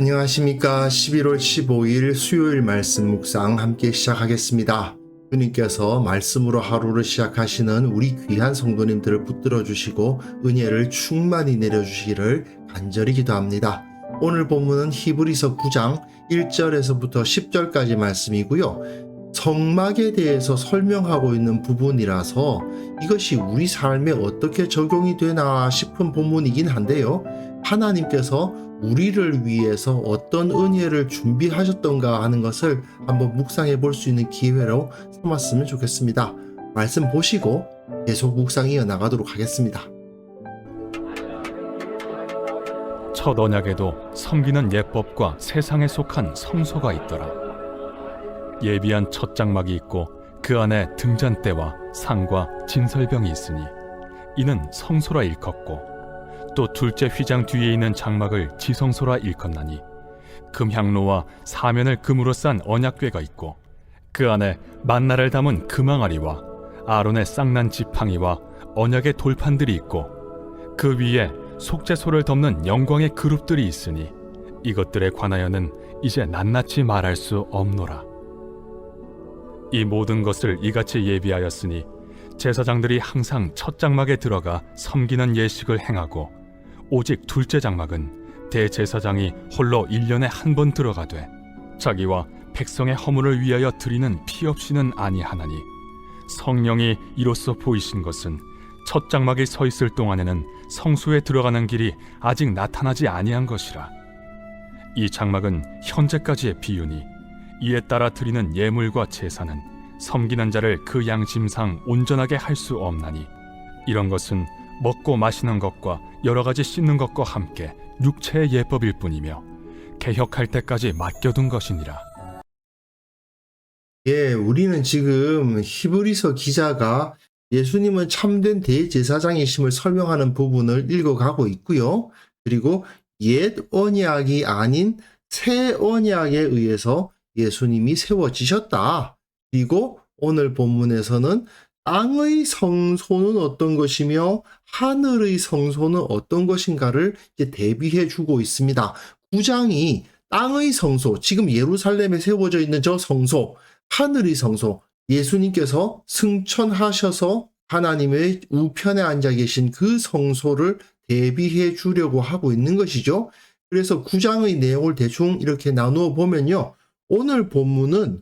안녕하십니까. 11월 15일 수요일 말씀 묵상 함께 시작하겠습니다. 주님께서 말씀으로 하루를 시작하시는 우리 귀한 성도님들을 붙들어 주시고 은혜를 충만히 내려주시기를 간절히 기도합니다. 오늘 본문은 히브리서 9장 1절에서부터 10절까지 말씀이고요. 성막에 대해서 설명하고 있는 부분이라서 이것이 우리 삶에 어떻게 적용이 되나 싶은 본문이긴 한데요. 하나님께서 우리를 위해서 어떤 은혜를 준비하셨던가 하는 것을 한번 묵상해 볼 수 있는 기회로 삼았으면 좋겠습니다. 말씀 보시고 계속 묵상 이어나가도록 하겠습니다. 첫 언약에도 섬기는 예법과 세상에 속한 성소가 있더라. 예비한 첫 장막이 있고 그 안에 등잔대와 상과 진설병이 있으니 이는 성소라 일컫고, 또 둘째 휘장 뒤에 있는 장막을 지성소라 일컫나니 금향로와 사면을 금으로 싼 언약궤가 있고 그 안에 만나를 담은 금항아리와 아론의 쌍난 지팡이와 언약의 돌판들이 있고 그 위에 속죄소를 덮는 영광의 그룹들이 있으니 이것들에 관하여는 이제 낱낱이 말할 수 없노라. 이 모든 것을 이같이 예비하였으니 제사장들이 항상 첫 장막에 들어가 섬기는 예식을 행하고, 오직 둘째 장막은 대제사장이 홀로 1년에 한 번 들어가되 자기와 백성의 허물을 위하여 드리는 피 없이는 아니하나니, 성령이 이로써 보이신 것은 첫 장막이 서 있을 동안에는 성소에 들어가는 길이 아직 나타나지 아니한 것이라. 이 장막은 현재까지의 비유니 이에 따라 드리는 예물과 제사는 섬기는 자를 그 양심상 온전하게 할 수 없나니, 이런 것은 먹고 마시는 것과 여러 가지 씻는 것과 함께 육체의 예법일 뿐이며 개혁할 때까지 맡겨둔 것이니라. 우리는 지금 히브리서 기자가 예수님은 참된 대제사장이심을 설명하는 부분을 읽어가고 있고요. 그리고 옛 언약이 아닌 새 언약에 의해서 예수님이 세워지셨다. 그리고 오늘 본문에서는 땅의 성소는 어떤 것이며 하늘의 성소는 어떤 것인가를 이제 대비해 주고 있습니다. 9장이 땅의 성소, 지금 예루살렘에 세워져 있는 저 성소, 하늘의 성소, 예수님께서 승천하셔서 하나님의 우편에 앉아 계신 그 성소를 대비해 주려고 하고 있는 것이죠. 그래서 9장의 내용을 대충 이렇게 나누어 보면요. 오늘 본문은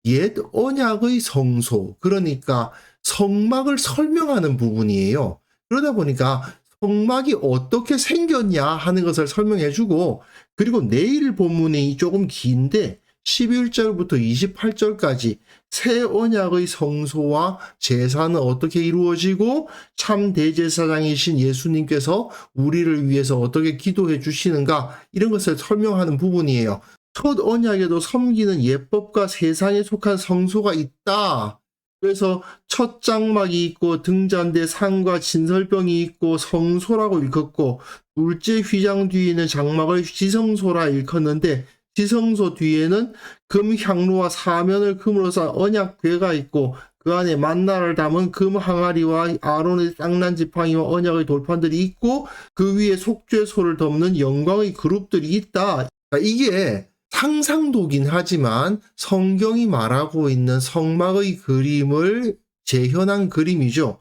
옛 언약의 성소, 그러니까 성막을 설명하는 부분이에요. 그러다 보니까 성막이 어떻게 생겼냐 하는 것을 설명해 주고, 그리고 내일 본문이 조금 긴데 11절부터 28절까지 새 언약의 성소와 제사는 어떻게 이루어지고 참 대제사장이신 예수님께서 우리를 위해서 어떻게 기도해 주시는가, 이런 것을 설명하는 부분이에요. 첫 언약에도 섬기는 예법과 세상에 속한 성소가 있다. 그래서 첫 장막이 있고 등잔대 상과 진설병이 있고 성소라고 일컫고, 둘째 휘장 뒤에 있는 장막을 지성소라 일컫는데 지성소 뒤에는 금향로와 사면을 금으로 싼 언약궤가 있고 그 안에 만나를 담은 금 항아리와 아론의 쌍난 지팡이와 언약의 돌판들이 있고 그 위에 속죄소를 덮는 영광의 그룹들이 있다. 이게 상상도긴 하지만 성경이 말하고 있는 성막의 그림을 재현한 그림이죠.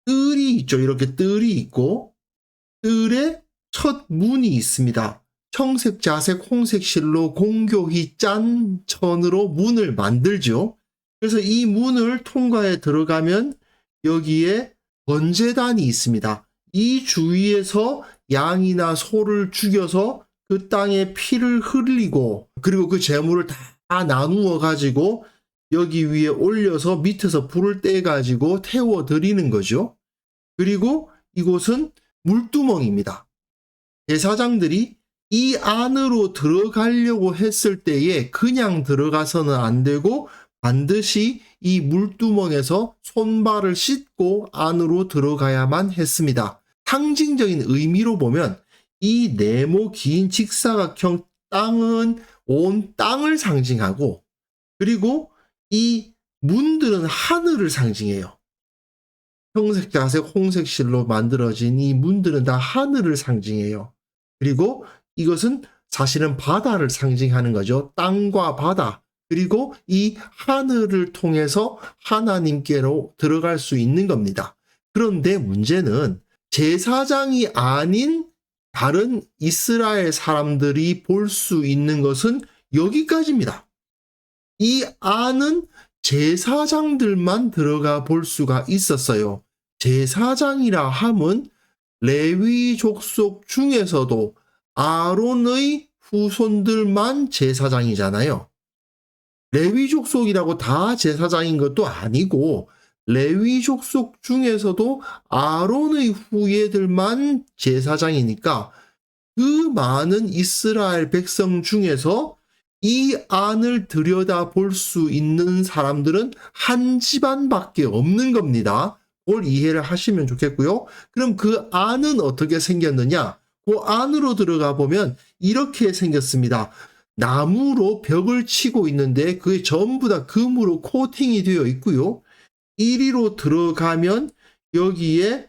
뜰이 있죠. 이렇게 뜰이 있고 뜰에 첫 문이 있습니다. 청색, 자색, 홍색 실로 공교히 짠 천으로 문을 만들죠. 그래서 이 문을 통과해 들어가면 여기에 번제단이 있습니다. 이 주위에서 양이나 소를 죽여서 그 땅에 피를 흘리고 그리고 그 재물을 다 나누어 가지고 여기 위에 올려서 밑에서 불을 떼 가지고 태워 드리는 거죠. 그리고 이곳은 물두멍입니다. 제사장들이 이 안으로 들어가려고 했을 때에 그냥 들어가서는 안 되고 반드시 이 물두멍에서 손발을 씻고 안으로 들어가야만 했습니다. 상징적인 의미로 보면 이 네모 긴 직사각형 땅은 온 땅을 상징하고, 그리고 이 문들은 하늘을 상징해요. 청색, 자색, 홍색 실로 만들어진 이 문들은 다 하늘을 상징해요. 그리고 이것은 사실은 바다를 상징하는 거죠. 땅과 바다. 그리고 이 하늘을 통해서 하나님께로 들어갈 수 있는 겁니다. 그런데 문제는 제사장이 아닌 다른 이스라엘 사람들이 볼 수 있는 것은 여기까지입니다. 이 안은 제사장들만 들어가 볼 수가 있었어요. 제사장이라 함은 레위 족속 중에서도 아론의 후손들만 제사장이잖아요. 레위 족속이라고 다 제사장인 것도 아니고 레위 족속 중에서도 아론의 후예들만 제사장이니까 그 많은 이스라엘 백성 중에서 이 안을 들여다볼 수 있는 사람들은 한 집안밖에 없는 겁니다. 그걸 이해를 하시면 좋겠고요. 그럼 그 안은 어떻게 생겼느냐? 그 안으로 들어가 보면 이렇게 생겼습니다. 나무로 벽을 치고 있는데 그게 전부 다 금으로 코팅이 되어 있고요. 이리로 들어가면 여기에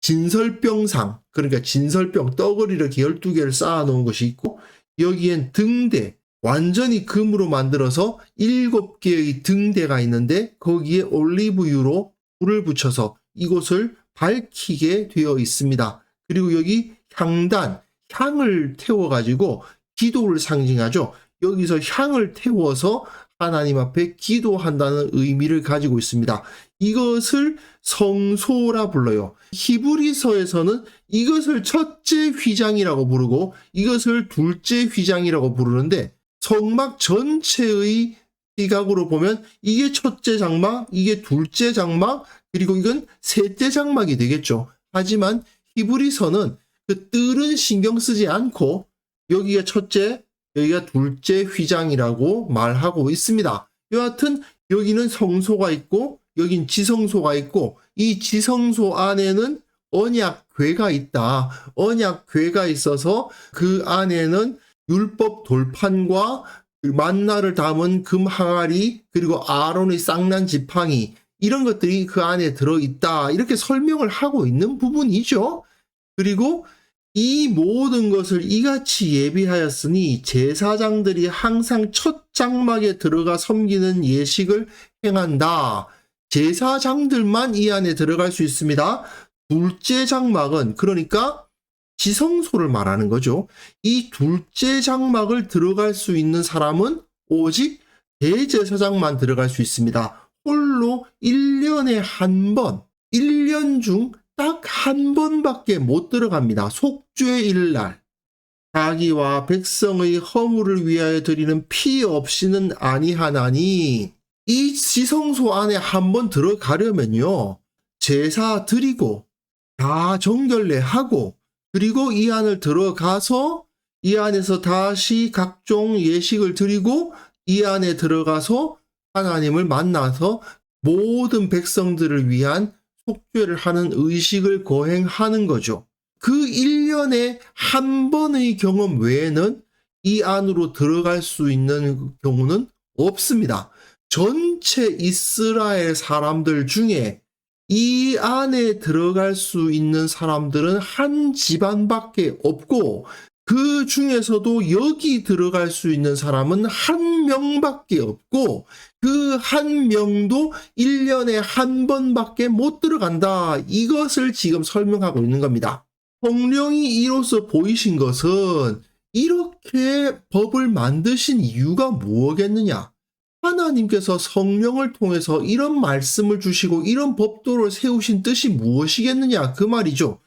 진설병상, 그러니까 진설병 떡을 이렇게 12개를 쌓아놓은 것이 있고, 여기엔 등대, 완전히 금으로 만들어서 7개의 등대가 있는데 거기에 올리브유로 불을 붙여서 이곳을 밝히게 되어 있습니다. 그리고 여기 향단, 향을 태워가지고 기도를 상징하죠. 여기서 향을 태워서 하나님 앞에 기도한다는 의미를 가지고 있습니다. 이것을 성소라 불러요. 히브리서에서는 이것을 첫째 휘장이라고 부르고 이것을 둘째 휘장이라고 부르는데 성막 전체의 시각으로 보면 이게 첫째 장막, 이게 둘째 장막, 그리고 이건 셋째 장막이 되겠죠. 하지만 히브리서는 그 뜰은 신경 쓰지 않고 여기가 첫째, 여기가 둘째 휘장이라고 말하고 있습니다. 여하튼 여기는 성소가 있고 여긴 지성소가 있고 이 지성소 안에는 언약궤가 있다. 언약궤가 있어서 그 안에는 율법 돌판과 만나를 담은 금 항아리 그리고 아론의 쌍난 지팡이 이런 것들이 그 안에 들어있다. 이렇게 설명을 하고 있는 부분이죠. 그리고 이 모든 것을 이같이 예비하였으니 제사장들이 항상 첫 장막에 들어가 섬기는 예식을 행한다. 제사장들만 이 안에 들어갈 수 있습니다. 둘째 장막은 그러니까 지성소를 말하는 거죠. 이 둘째 장막을 들어갈 수 있는 사람은 오직 대제사장만 들어갈 수 있습니다. 홀로 1년에 한 번, 1년 중 딱 한 번밖에 못 들어갑니다. 속죄일날. 자기와 백성의 허물을 위하여 드리는 피 없이는 아니하나니 이 지성소 안에 한 번 들어가려면요. 제사 드리고 다 정결례 하고 그리고 이 안을 들어가서 이 안에서 다시 각종 예식을 드리고 이 안에 들어가서 하나님을 만나서 모든 백성들을 위한 속죄를 하는 의식을 거행하는 거죠. 그 1년에 한 번의 경험 외에는 이 안으로 들어갈 수 있는 경우는 없습니다. 전체 이스라엘 사람들 중에 이 안에 들어갈 수 있는 사람들은 한 집안밖에 없고 그 중에서도 여기 들어갈 수 있는 사람은 한 명밖에 없고 그 한 명도 1년에 한 번밖에 못 들어간다. 이것을 지금 설명하고 있는 겁니다. 성령이 이로써 보이신 것은 이렇게 법을 만드신 이유가 뭐겠느냐? 하나님께서 성령을 통해서 이런 말씀을 주시고 이런 법도를 세우신 뜻이 무엇이겠느냐? 그 말이죠.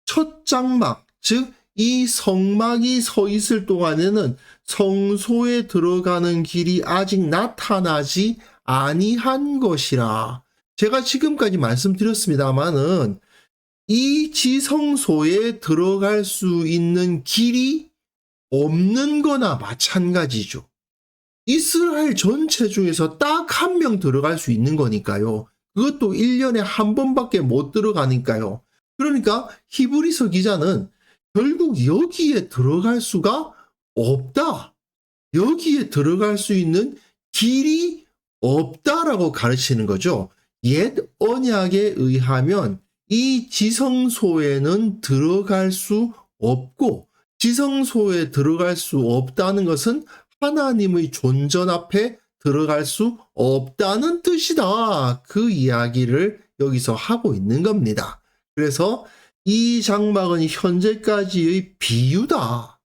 첫 장막, 즉 이 성막이 서 있을 동안에는 성소에 들어가는 길이 아직 나타나지 아니한 것이라. 제가 지금까지 말씀드렸습니다마는 이 지성소에 들어갈 수 있는 길이 없는 거나 마찬가지죠. 이스라엘 전체 중에서 딱 한 명 들어갈 수 있는 거니까요. 그것도 1년에 한 번밖에 못 들어가니까요. 그러니까 히브리서 기자는 결국 여기에 들어갈 수가 없다. 여기에 들어갈 수 있는 길이 없다라고 가르치는 거죠. 옛 언약에 의하면 이 지성소에는 들어갈 수 없고 지성소에 들어갈 수 없다는 것은 하나님의 존전 앞에 들어갈 수 없다는 뜻이다. 그 이야기를 여기서 하고 있는 겁니다. 그래서 이 장막은 현재까지의 비유다.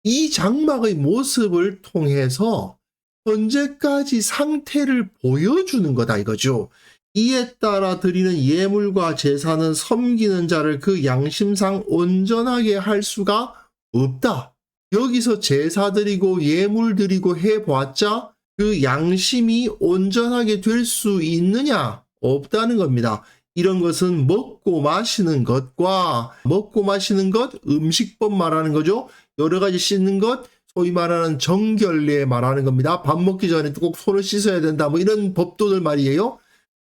이 장막의 모습을 통해서 현재까지 상태를 보여주는 거다 이거죠. 이에 따라 드리는 예물과 제사는 섬기는 자를 그 양심상 온전하게 할 수가 없다. 여기서 제사 드리고 예물 드리고 해봤자 그 양심이 온전하게 될 수 있느냐? 없다는 겁니다. 이런 것은 먹고 마시는 것과 먹고 마시는 것, 음식법 말하는 거죠. 여러 가지 씻는 것, 소위 말하는 정결례 말하는 겁니다. 밥 먹기 전에 꼭 손을 씻어야 된다. 뭐 이런 법도들 말이에요.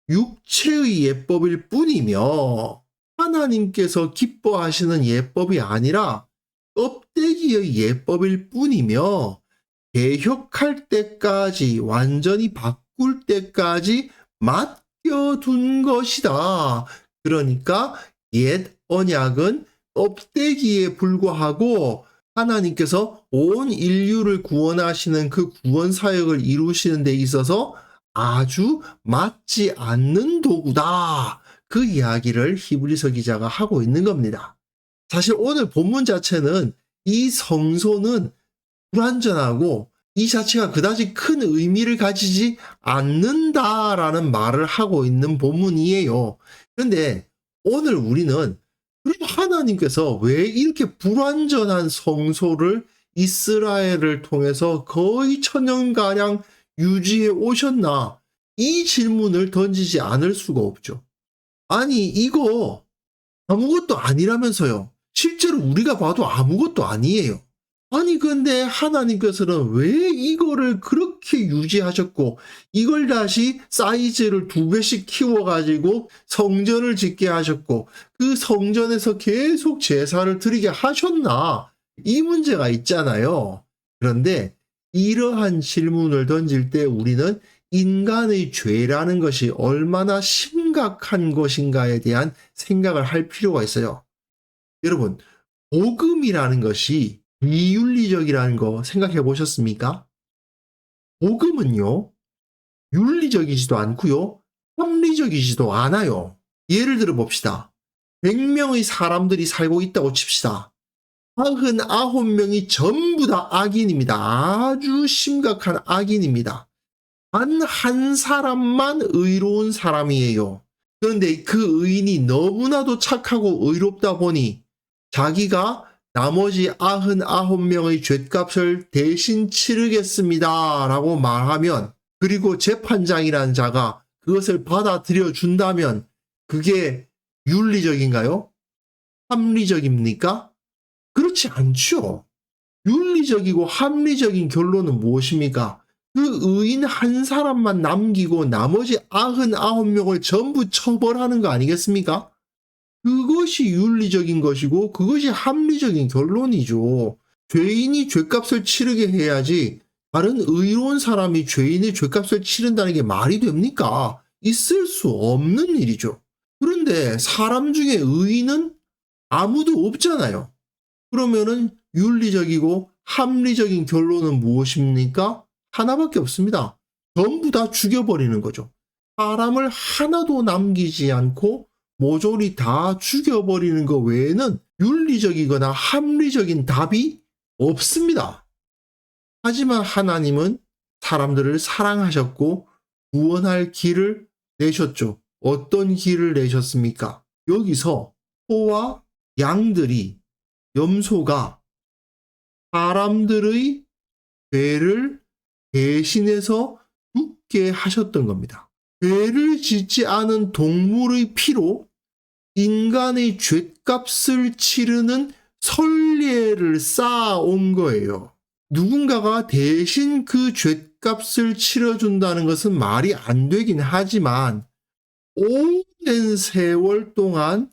육체의 예법일 뿐이며 하나님께서 기뻐하시는 예법이 아니라 껍데기의 예법일 뿐이며 개혁할 때까지 완전히 바꿀 때까지 맡겨둔 것이다. 그러니까 옛 언약은 껍데기에 불과하고 하나님께서 온 인류를 구원하시는 그 구원 사역을 이루시는 데 있어서 아주 맞지 않는 도구다. 그 이야기를 히브리서 기자가 하고 있는 겁니다. 사실 오늘 본문 자체는 이 성소는 불완전하고 이 자체가 그다지 큰 의미를 가지지 않는다라는 말을 하고 있는 본문이에요. 그런데 오늘 우리는 그럼 하나님께서 왜 이렇게 불완전한 성소를 이스라엘을 통해서 거의 1000년가량 유지해 오셨나? 이 질문을 던지지 않을 수가 없죠. 아니 이거 아무것도 아니라면서요. 실제로 우리가 봐도 아무것도 아니에요. 아니 근데 하나님께서는 왜 이거를 그렇게 유지하셨고 이걸 다시 사이즈를 2배씩 키워가지고 성전을 짓게 하셨고 그 성전에서 계속 제사를 드리게 하셨나? 이 문제가 있잖아요. 그런데 이러한 질문을 던질 때 우리는 인간의 죄라는 것이 얼마나 심각한 것인가에 대한 생각을 할 필요가 있어요. 여러분, 복음이라는 것이 비윤리적이라는 거 생각해 보셨습니까? 복음은요, 윤리적이지도 않고요, 합리적이지도 않아요. 예를 들어 봅시다. 100명의 사람들이 살고 있다고 칩시다. 99명이 전부 다 악인입니다. 아주 심각한 악인입니다. 단 한 사람만 의로운 사람이에요. 그런데 그 의인이 너무나도 착하고 의롭다 보니 자기가 나머지 99명의 죗값을 대신 치르겠습니다 라고 말하면, 그리고 재판장이라는 자가 그것을 받아들여 준다면 그게 윤리적인가요? 합리적입니까? 그렇지 않죠. 윤리적이고 합리적인 결론은 무엇입니까? 그 의인 한 사람만 남기고 나머지 99명을 전부 처벌하는 거 아니겠습니까? 그것이 윤리적인 것이고 그것이 합리적인 결론이죠. 죄인이 죗값을 치르게 해야지 다른 의로운 사람이 죄인의 죗값을 치른다는 게 말이 됩니까? 있을 수 없는 일이죠. 그런데 사람 중에 의인은 아무도 없잖아요. 그러면은 윤리적이고 합리적인 결론은 무엇입니까? 하나밖에 없습니다. 전부 다 죽여버리는 거죠. 사람을 하나도 남기지 않고 모조리 다 죽여버리는 것 외에는 윤리적이거나 합리적인 답이 없습니다. 하지만 하나님은 사람들을 사랑하셨고 구원할 길을 내셨죠. 어떤 길을 내셨습니까? 여기서 소와 양들이, 염소가 사람들의 죄를 대신해서 죽게 하셨던 겁니다. 죄를 짓지 않은 동물의 피로 인간의 죗값을 치르는 선례를 쌓아온 거예요. 누군가가 대신 그 죗값을 치러준다는 것은 말이 안 되긴 하지만 오랜 세월 동안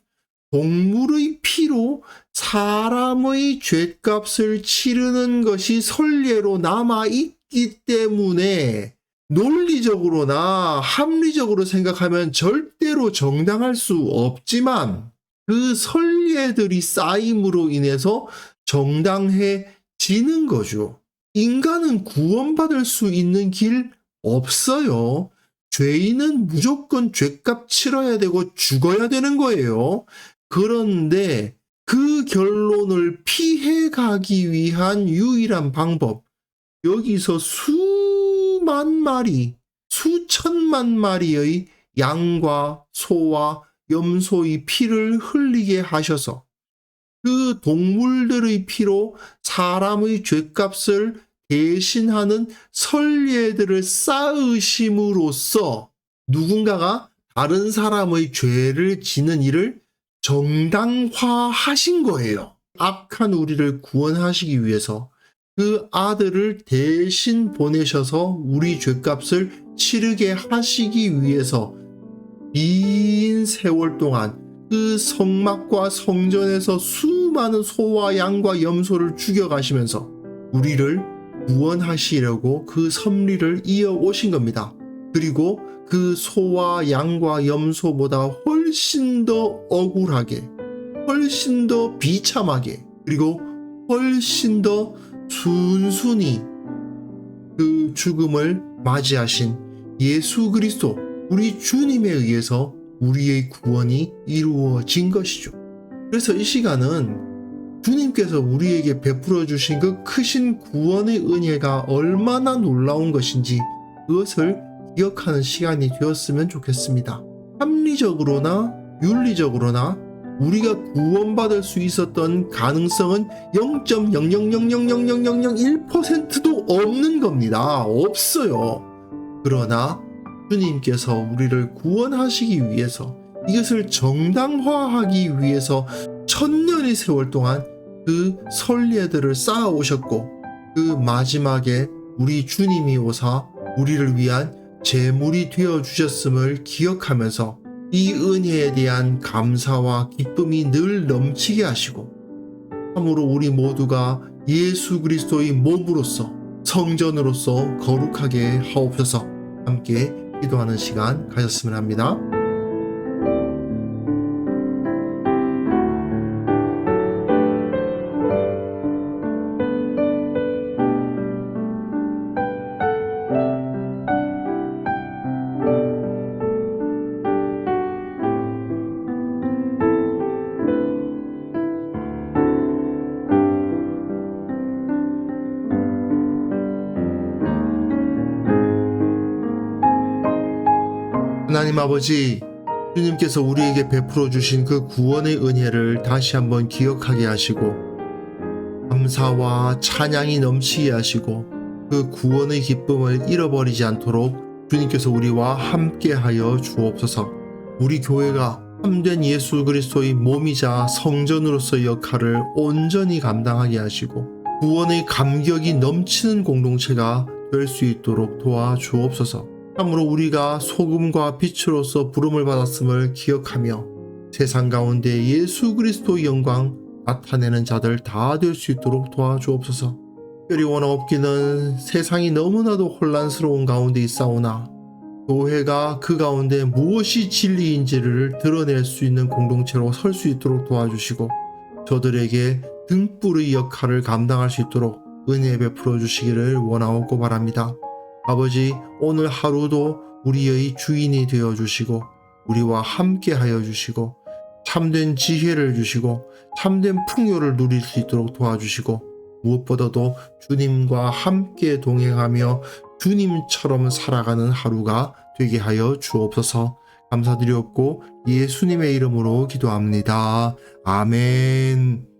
동물의 피로 사람의 죗값을 치르는 것이 선례로 남아있기 때문에 논리적으로나 합리적으로 생각하면 절대로 정당할 수 없지만 그 선례들이 쌓임으로 인해서 정당해지는 거죠. 인간은 구원받을 수 있는 길 없어요. 죄인은 무조건 죄값 치러야 되고 죽어야 되는 거예요. 그런데 그 결론을 피해가기 위한 유일한 방법, 여기서 수만 마리, 수천만 마리의 양과 소와 염소의 피를 흘리게 하셔서 그 동물들의 피로 사람의 죄값을 대신하는 선례들을 쌓으심으로써 누군가가 다른 사람의 죄를 지는 일을 정당화하신 거예요. 악한 우리를 구원하시기 위해서 그 아들을 대신 보내셔서 우리 죄값을 치르게 하시기 위해서 긴 세월 동안 그 성막과 성전에서 수많은 소와 양과 염소를 죽여가시면서 우리를 구원하시려고 그 섭리를 이어오신 겁니다. 그리고 그 소와 양과 염소보다 훨씬 더 억울하게, 훨씬 더 비참하게, 그리고 훨씬 더 순순히 그 죽음을 맞이하신 예수 그리스도, 우리 주님에 의해서 우리의 구원이 이루어진 것이죠. 그래서 이 시간은 주님께서 우리에게 베풀어 주신 그 크신 구원의 은혜가 얼마나 놀라운 것인지 그것을 기억하는 시간이 되었으면 좋겠습니다. 합리적으로나 윤리적으로나 우리가 구원받을 수 있었던 가능성은 0.000000001%도 없는 겁니다. 없어요. 그러나 주님께서 우리를 구원하시기 위해서, 이것을 정당화하기 위해서 천년의 세월 동안 그 선례들을 쌓아오셨고, 그 마지막에 우리 주님이 오사 우리를 위한 제물이 되어 주셨음을 기억하면서 이 은혜에 대한 감사와 기쁨이 늘 넘치게 하시고, 참으로 우리 모두가 예수 그리스도의 몸으로서 성전으로서 거룩하게 하옵소서. 함께 기도하는 시간 가졌으면 합니다. 하나님 아버지, 주님께서 우리에게 베풀어 주신 그 구원의 은혜를 다시 한번 기억하게 하시고 감사와 찬양이 넘치게 하시고 그 구원의 기쁨을 잃어버리지 않도록 주님께서 우리와 함께하여 주옵소서. 우리 교회가 참된 예수 그리스도의 몸이자 성전으로서의 역할을 온전히 감당하게 하시고 구원의 감격이 넘치는 공동체가 될 수 있도록 도와주옵소서. 참으로 우리가 소금과 빛으로서 부름을 받았음을 기억하며 세상 가운데 예수 그리스도의 영광 나타내는 자들 다 될 수 있도록 도와주옵소서. 특별히 원하옵기는 세상이 너무나도 혼란스러운 가운데 있사오나 교회가 그 가운데 무엇이 진리인지를 드러낼 수 있는 공동체로 설 수 있도록 도와주시고 저들에게 등불의 역할을 감당할 수 있도록 은혜 베풀어 주시기를 원하옵고 바랍니다. 아버지, 오늘 하루도 우리의 주인이 되어 주시고 우리와 함께 하여 주시고 참된 지혜를 주시고 참된 풍요를 누릴 수 있도록 도와주시고 무엇보다도 주님과 함께 동행하며 주님처럼 살아가는 하루가 되게 하여 주옵소서. 감사드리옵고 예수님의 이름으로 기도합니다. 아멘.